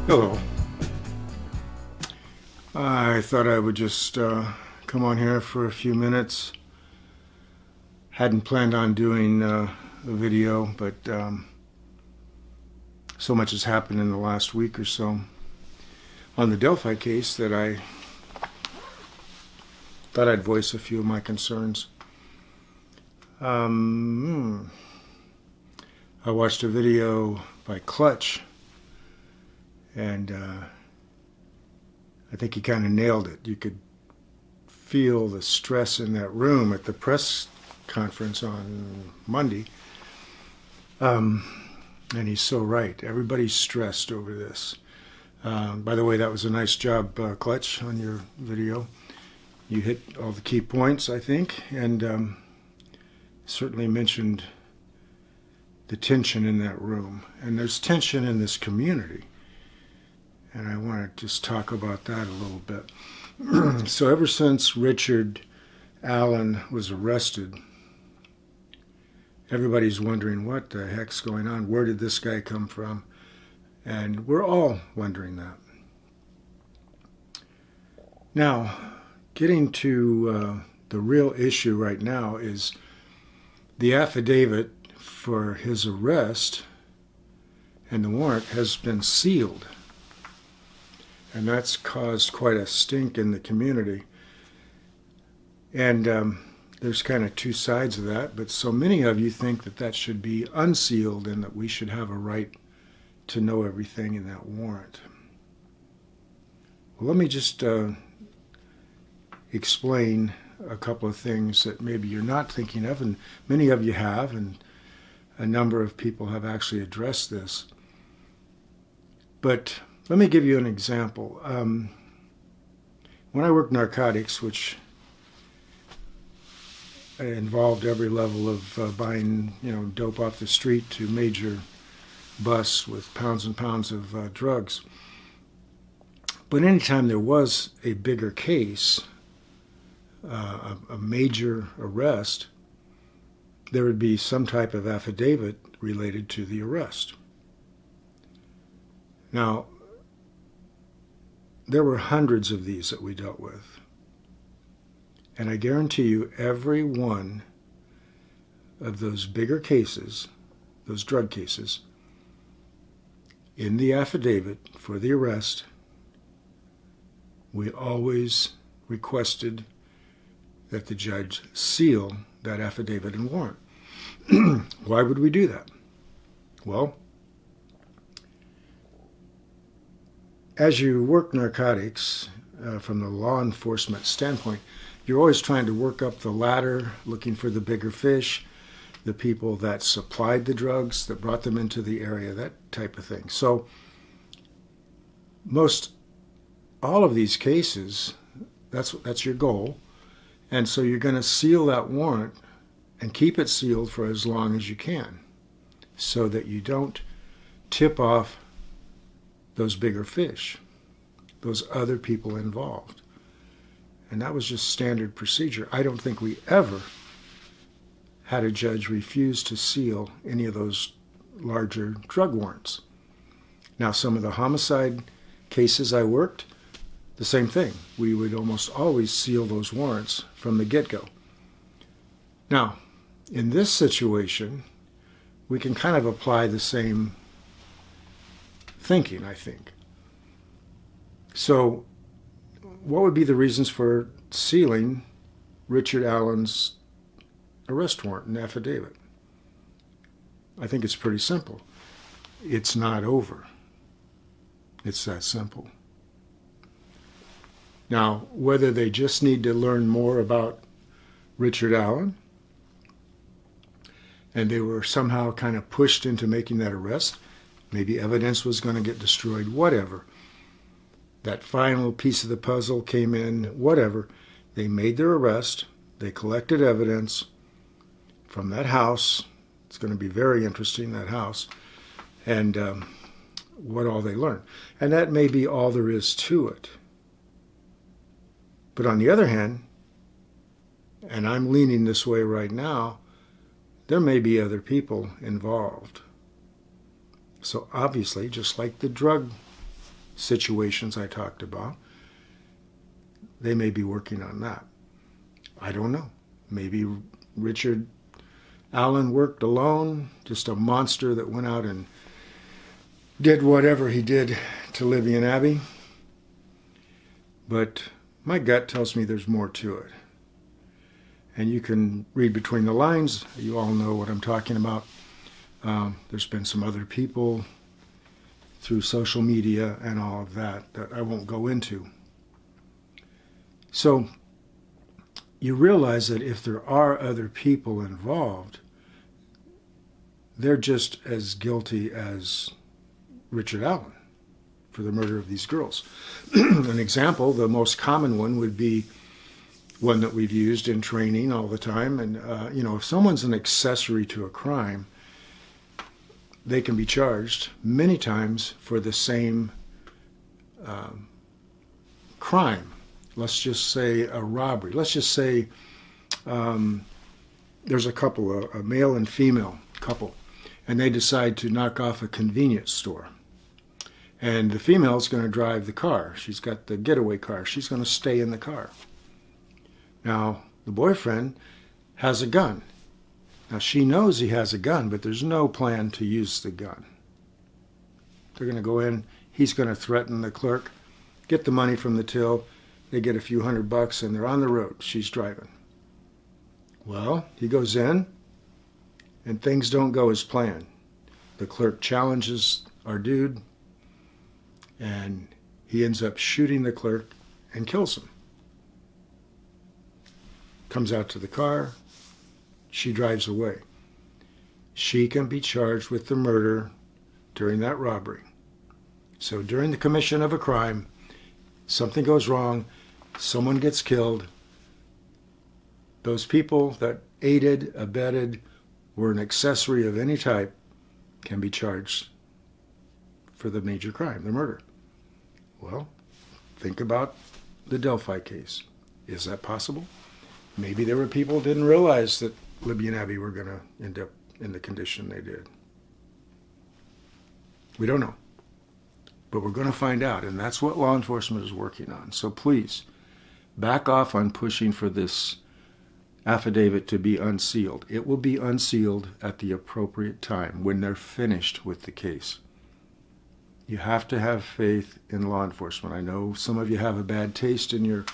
Hello. I thought I would just come on here for a few minutes. Hadn't planned on doing a video, but so much has happened in the last week or so on the Delphi case that I thought I'd voice a few of my concerns. I watched a video by Clutch, and I think he kind of nailed it. You could feel the stress in that room at the press conference on Monday. And he's so right. Everybody's stressed over this. By the way, that was a nice job, Clutch, on your video. You hit all the key points, I think, and certainly mentioned the tension in that room. And there's tension in this community. And I want to just talk about that a little bit. So ever since Richard Allen was arrested, everybody's wondering what the heck's going on. Where did this guy come from? And we're all wondering that. Now, getting to the real issue right now is the affidavit for his arrest and the warrant has been sealed. And that's caused quite a stink in the community. And there's kind of two sides of that, but so many of you think that that should be unsealed and that we should have a right to know everything in that warrant. Well, let me just explain a couple of things that maybe you're not thinking of, and many of you have, and a number of people have actually addressed this. But let me give you an example. When I worked narcotics, which involved every level of buying, dope off the street to major busts with pounds and pounds of drugs. But anytime there was a bigger case, a major arrest, there would be some type of affidavit related to the arrest. Now, there were hundreds of these that we dealt with. And I guarantee you every one of those bigger cases, those drug cases, in the affidavit for the arrest, we always requested that the judge seal that affidavit and warrant. Why would we do that? Well, as you work narcotics, from the law enforcement standpoint, you're always trying to work up the ladder, looking for the bigger fish, the people that supplied the drugs, that brought them into the area, that type of thing. So most all of these cases, that's your goal. And so you're going to seal that warrant and keep it sealed for as long as you can so that you don't tip off those bigger fish, those other people involved. And that was just standard procedure. I don't think we ever had a judge refuse to seal any of those larger drug warrants. Now, some of the homicide cases I worked, the same thing. We would almost always seal those warrants from the get-go. Now, in this situation, we can kind of apply the same thinking, I think. So, what would be the reasons for sealing Richard Allen's arrest warrant and affidavit? I think it's pretty simple. It's not over. It's that simple. Now, whether they just need to learn more about Richard Allen and they were somehow kind of pushed into making that arrest, maybe evidence was going to get destroyed, whatever. That final piece of the puzzle came in, whatever. They made their arrest. They collected evidence from that house. It's going to be very interesting, that house, and what all they learned. And that may be all there is to it. But on the other hand, and I'm leaning this way right now, there may be other people involved. So obviously, just like the drug situations I talked about. They may be working on that. I don't know. Maybe Richard Allen worked alone, just a monster that went out and did whatever he did to Libby and Abby. But my gut tells me there's more to it. And you can read between the lines. You all know what I'm talking about. There's been some other people through social media and all of that I won't go into. So you realize that if there are other people involved, they're just as guilty as Richard Allen for the murder of these girls. An example, the most common one would be one that we've used in training all the time. And, if someone's an accessory to a crime, they can be charged many times for the same crime. Let's just say a robbery. Let's just say there's a couple, a male and female couple, and they decide to knock off a convenience store. And the female's going to drive the car. She's got the getaway car. She's going to stay in the car. Now, the boyfriend has a gun. Now, she knows he has a gun, but there's no plan to use the gun. They're going to go in. He's going to threaten the clerk, get the money from the till. They get a few $100, and they're on the road. She's driving. Well, he goes in, and things don't go as planned. The clerk challenges our dude, and he ends up shooting the clerk and kills him. Comes out to the car. She drives away. She can be charged with the murder during that robbery. So during the commission of a crime, something goes wrong, someone gets killed. Those people that aided, abetted, were an accessory of any type can be charged for the major crime, the murder. Well, think about the Delphi case. Is that possible? Maybe there were people who didn't realize that Libby and Abby were going to end up in the condition they did. We don't know. But we're going to find out, and that's what law enforcement is working on. So please, back off on pushing for this affidavit to be unsealed. It will be unsealed at the appropriate time when they're finished with the case. You have to have faith in law enforcement. I know some of you have a bad taste in your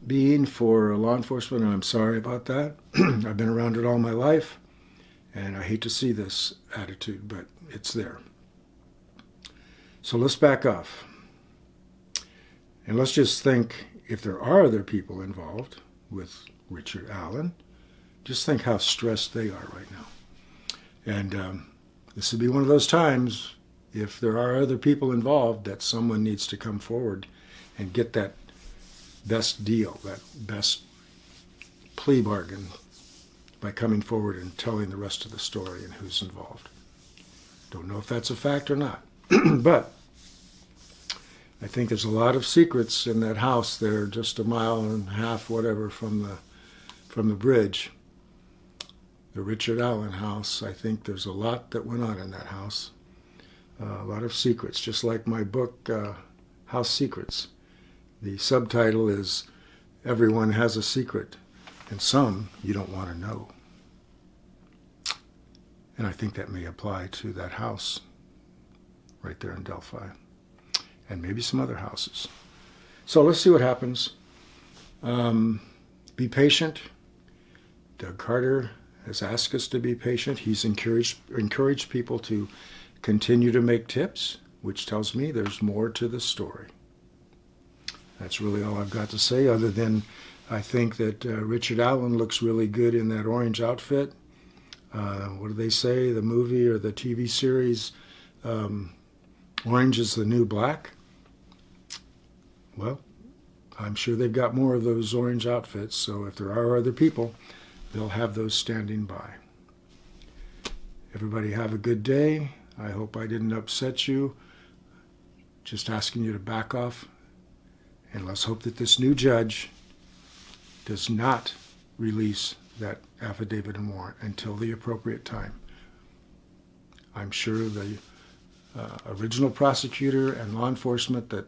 being for law enforcement, and I'm sorry about that. I've been around it all my life, and I hate to see this attitude, but it's there. So let's back off. And let's just think, if there are other people involved with Richard Allen, just think how stressed they are right now. And this would be one of those times, if there are other people involved, that someone needs to come forward and get that best deal, that best plea bargain, by coming forward and telling the rest of the story and who's involved. Don't know if that's a fact or not. But I think there's a lot of secrets in that house there, just a mile and a half, whatever, from the bridge. The Richard Allen house. I think there's a lot that went on in that house. A lot of secrets, just like my book, House Secrets. The subtitle is Everyone Has a Secret, and some you don't want to know. And I think that may apply to that house right there in Delphi, and maybe some other houses. So let's see what happens. Be patient. Doug Carter has asked us to be patient. He's encouraged people to continue to make tips, which tells me there's more to the story. That's really all I've got to say, other than I think that Richard Allen looks really good in that orange outfit. What do they say, the movie or the TV series, Orange is the New Black? Well, I'm sure they've got more of those orange outfits, so if there are other people, they'll have those standing by. Everybody have a good day. I hope I didn't upset you. Just asking you to back off. And let's hope that this new judge does not release that affidavit and warrant until the appropriate time. I'm sure the original prosecutor and law enforcement that,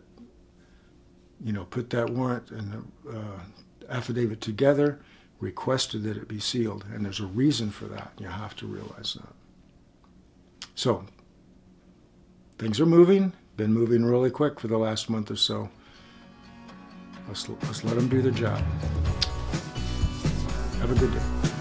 put that warrant and affidavit together requested that it be sealed, and there's a reason for that. You have to realize that. So, things are moving, been moving really quick for the last month or so. Let's let them do their job. Have a good day.